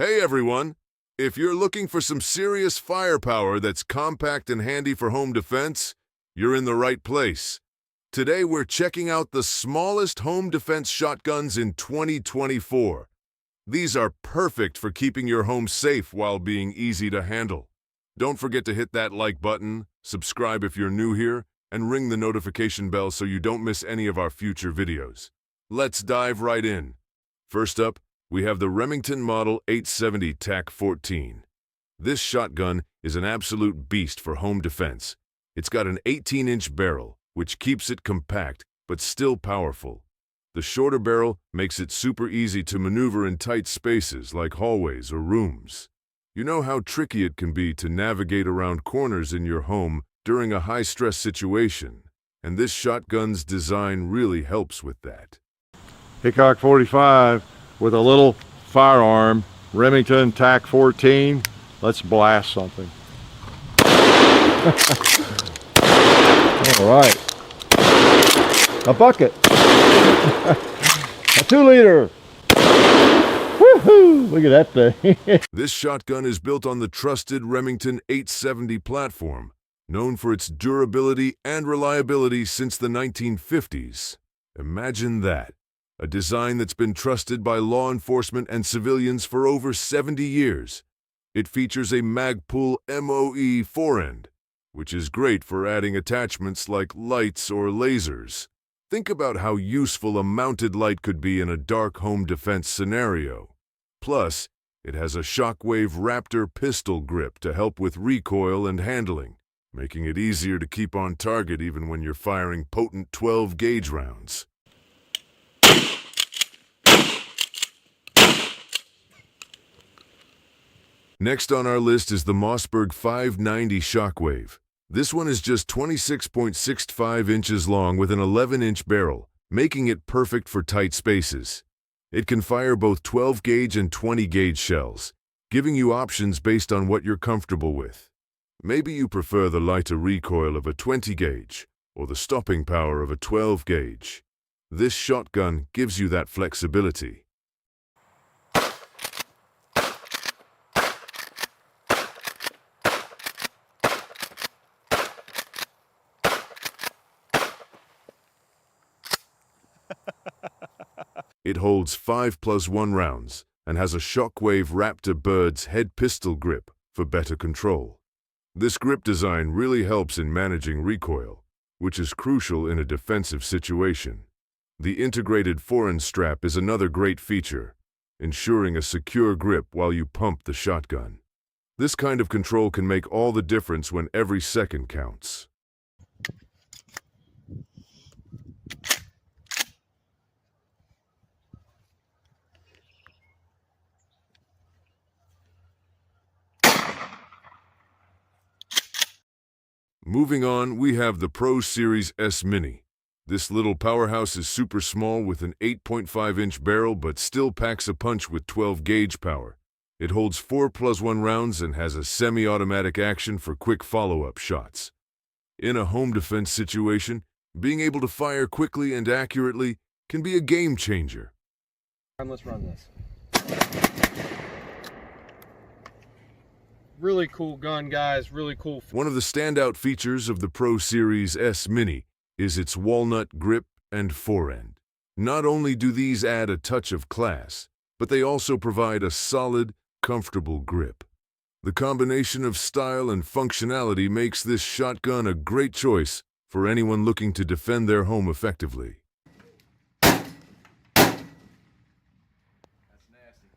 Hey everyone! If you're looking for some serious firepower that's compact and handy for home defense, you're in the right place. Today we're checking out the smallest home defense shotguns in 2024. These are perfect for keeping your home safe while being easy to handle. Don't forget to hit that like button, subscribe if you're new here, and ring the notification bell so you don't miss any of our future videos. Let's dive right in. First up, we have the Remington Model 870 TAC-14. This shotgun is an absolute beast for home defense. It's got an 18-inch barrel, which keeps it compact but still powerful. The shorter barrel makes it super easy to maneuver in tight spaces like hallways or rooms. You know how tricky it can be to navigate around corners in your home during a high-stress situation, and this shotgun's design really helps with that. Hickok 45 with a little firearm, Remington TAC-14. Let's blast something. All right. A bucket. A 2-liter. Woohoo! Look at that thing. This shotgun is built on the trusted Remington 870 platform, known for its durability and reliability since the 1950s. Imagine that. A design that's been trusted by law enforcement and civilians for over 70 years. It features a Magpul MOE forend, which is great for adding attachments like lights or lasers. Think about how useful a mounted light could be in a dark home defense scenario. Plus, it has a Shockwave Raptor pistol grip to help with recoil and handling, making it easier to keep on target even when you're firing potent 12-gauge rounds. Next on our list is the Mossberg 590 Shockwave. This one is just 26.65 inches long with an 11-inch barrel, making it perfect for tight spaces. It can fire both 12-gauge and 20-gauge shells, giving you options based on what you're comfortable with. Maybe you prefer the lighter recoil of a 20-gauge or the stopping power of a 12-gauge. This shotgun gives you that flexibility. It holds 5+1 rounds and has a Shockwave Raptor Bird's head pistol grip for better control. This grip design really helps in managing recoil, which is crucial in a defensive situation. The integrated forend strap is another great feature, ensuring a secure grip while you pump the shotgun. This kind of control can make all the difference when every second counts. Moving on, we have the Pro Series S Mini. This little powerhouse is super small with an 8.5-inch barrel but still packs a punch with 12-gauge power. It holds 4+1 rounds and has a semi-automatic action for quick follow-up shots. In a home defense situation, being able to fire quickly and accurately can be a game changer. Let's run this. Really cool gun, guys, really cool. One of the standout features of the Pro Series S Mini is its walnut grip and forend. Not only do these add a touch of class, but they also provide a solid, comfortable grip. The combination of style and functionality makes this shotgun a great choice for anyone looking to defend their home effectively. That's nasty.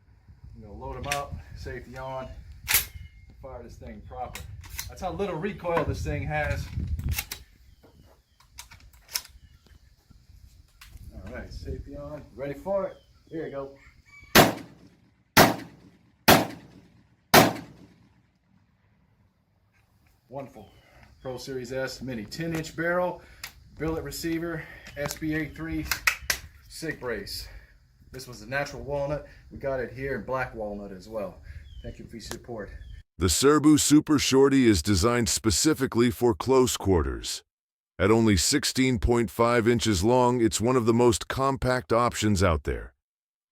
I'm gonna load them up, safety on. Fire this thing proper. That's how little recoil this thing has. All right, safety on. Ready for it? Here you go. Wonderful. Pro Series S Mini 10-inch barrel, billet receiver, SBA3 SIG brace. This was a natural walnut. We got it here in black walnut as well. Thank you for your support. The Serbu Super Shorty is designed specifically for close quarters. At only 16.5 inches long, it's one of the most compact options out there.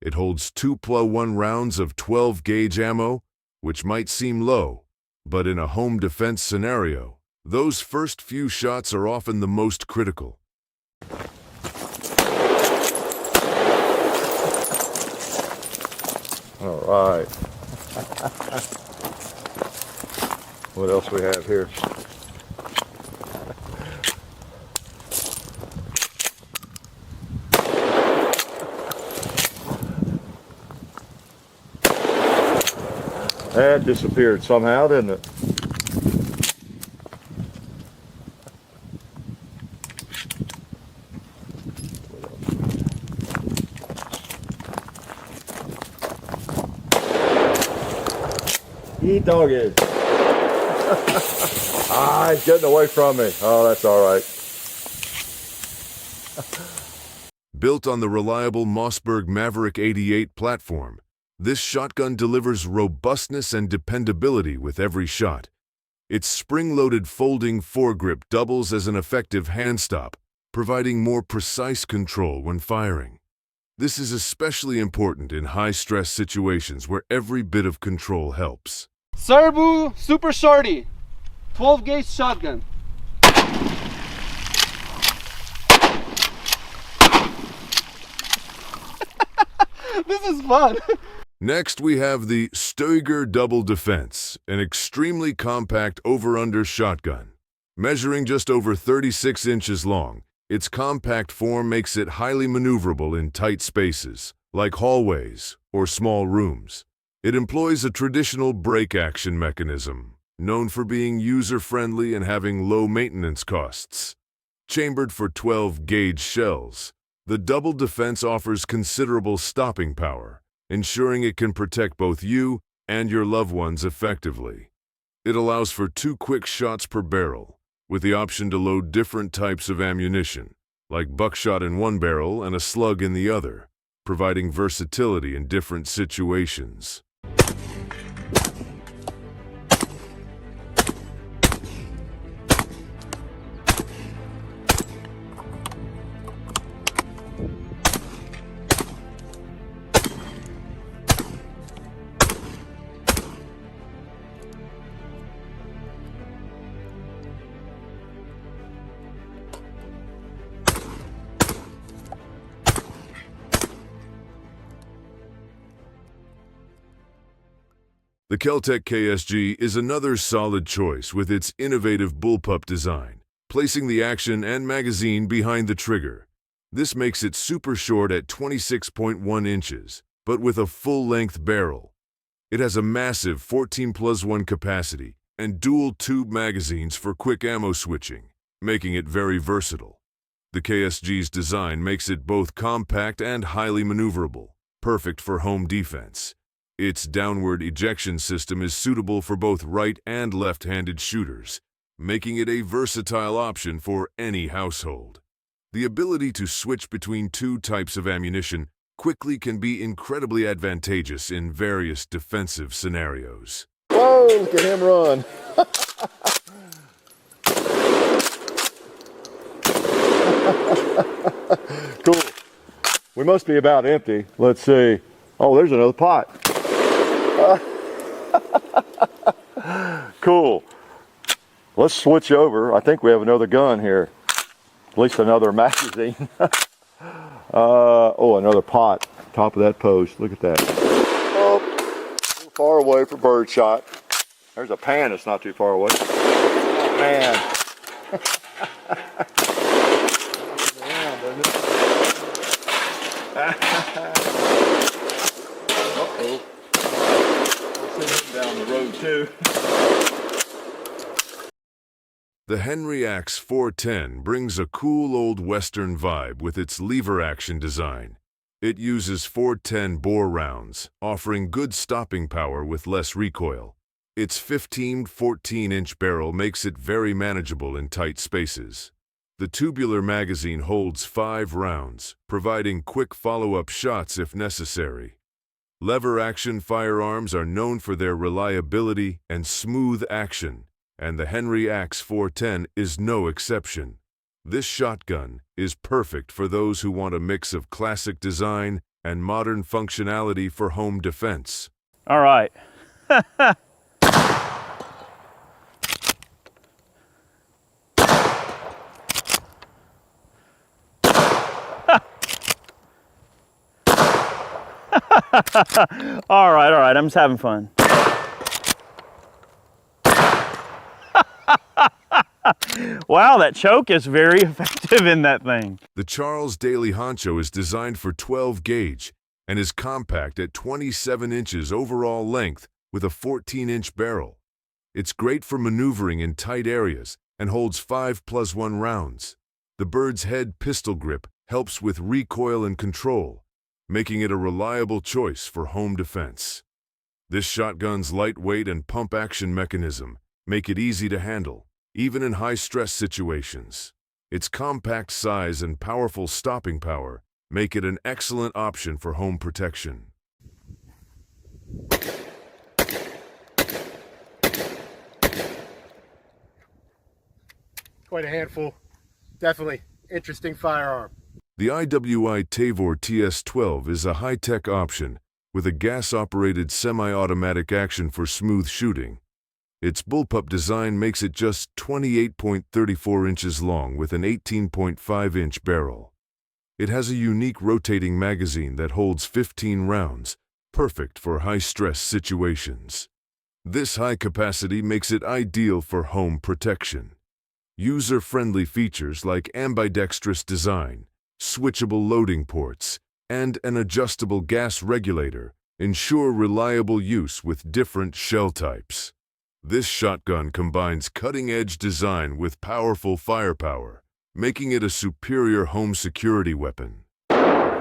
It holds 2+1 rounds of 12-gauge ammo, which might seem low, but in a home defense scenario, those first few shots are often the most critical. All right. What else we have here? That disappeared somehow, didn't it? Eat doggy. He's getting away from me. Oh, that's all right. Built on the reliable Mossberg Maverick 88 platform, this shotgun delivers robustness and dependability with every shot. Its spring-loaded folding foregrip doubles as an effective handstop, providing more precise control when firing. This is especially important in high-stress situations where every bit of control helps. Serbu Super Shorty, 12-gauge shotgun. This is fun. Next, we have the Steiger Double Defense, an extremely compact over-under shotgun. Measuring just over 36 inches long, its compact form makes it highly maneuverable in tight spaces, like hallways or small rooms. It employs a traditional break-action mechanism, known for being user-friendly and having low maintenance costs. Chambered for 12-gauge shells, the double defense offers considerable stopping power, ensuring it can protect both you and your loved ones effectively. It allows for 2 quick shots per barrel, with the option to load different types of ammunition, like buckshot in one barrel and a slug in the other, providing versatility in different situations. The Kel-Tec KSG is another solid choice with its innovative bullpup design, placing the action and magazine behind the trigger. This makes it super short at 26.1 inches, but with a full-length barrel. It has a massive 14+1 capacity and dual-tube magazines for quick ammo switching, making it very versatile. The KSG's design makes it both compact and highly maneuverable, perfect for home defense. Its downward ejection system is suitable for both right and left-handed shooters, making it a versatile option for any household. The ability to switch between 2 types of ammunition quickly can be incredibly advantageous in various defensive scenarios. Whoa, look at him run. Cool. We must be about empty. Let's see. Oh, there's another pot. Cool. Let's switch over. I think we have another gun here. At least another magazine. Oh, another pot. Top of that post. Look at that. Oh, a little far away for bird shot. There's a pan that's not too far away. Oh, man. Uh-oh. Down the road too. The Henry Axe 410 brings a cool old Western vibe with its lever-action design. It uses 410 bore rounds, offering good stopping power with less recoil. Its 14-inch barrel makes it very manageable in tight spaces. The tubular magazine holds 5 rounds, providing quick follow-up shots if necessary. Lever-action firearms are known for their reliability and smooth action, and the Henry Axe 410 is no exception. This shotgun is perfect for those who want a mix of classic design and modern functionality for home defense. All right. All right, I'm just having fun. Wow, that choke is very effective in that thing. The Charles Daily Honcho is designed for 12 gauge and is compact at 27 inches overall length with a 14-inch barrel. It's great for maneuvering in tight areas and holds 5+1 rounds. The Bird's head pistol grip helps with recoil and control, making it a reliable choice for home defense. This shotgun's lightweight and pump-action mechanism make it easy to handle, even in high-stress situations. Its compact size and powerful stopping power make it an excellent option for home protection. Quite a handful. Definitely interesting firearm. The IWI Tavor TS-12 is a high-tech option with a gas-operated semi-automatic action for smooth shooting. Its bullpup design makes it just 28.34 inches long with an 18.5-inch barrel. It has a unique rotating magazine that holds 15 rounds, perfect for high-stress situations. This high capacity makes it ideal for home protection. User-friendly features like ambidextrous design, switchable loading ports, and an adjustable gas regulator ensure reliable use with different shell types. This shotgun combines cutting-edge design with powerful firepower, making it a superior home security weapon. Damn.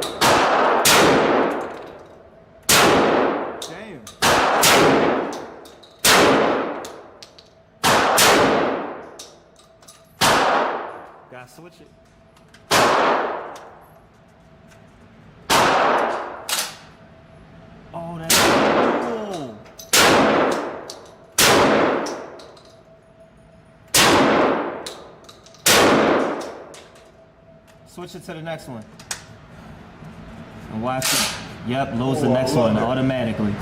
Gotta switch it. Oh, that's cool. Switch it to the next one. And watch it. Yep, loads the next one automatically.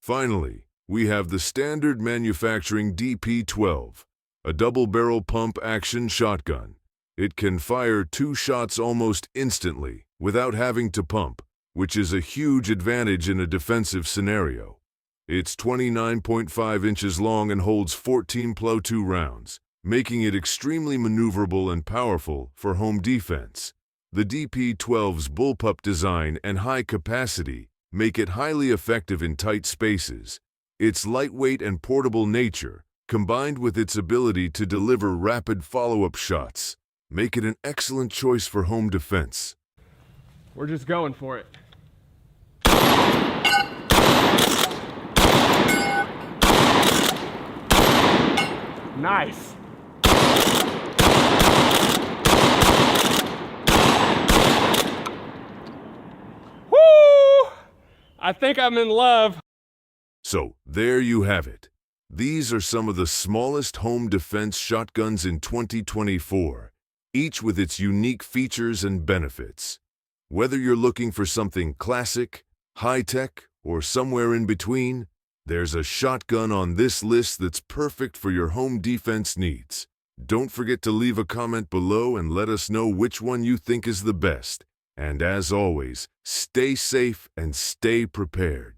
Finally, we have the standard manufacturing DP-12, a double-barrel pump-action shotgun. It can fire 2 shots almost instantly without having to pump, which is a huge advantage in a defensive scenario. It's 29.5 inches long and holds 14.2 rounds, making it extremely maneuverable and powerful for home defense. The DP-12's bullpup design and high capacity make it highly effective in tight spaces. Its lightweight and portable nature, combined with its ability to deliver rapid follow-up shots, make it an excellent choice for home defense. We're just going for it. Nice. Woo! I think I'm in love. So, there you have it. These are some of the smallest home defense shotguns in 2024, each with its unique features and benefits. Whether you're looking for something classic, high-tech, or somewhere in between, there's a shotgun on this list that's perfect for your home defense needs. Don't forget to leave a comment below and let us know which one you think is the best. And as always, stay safe and stay prepared.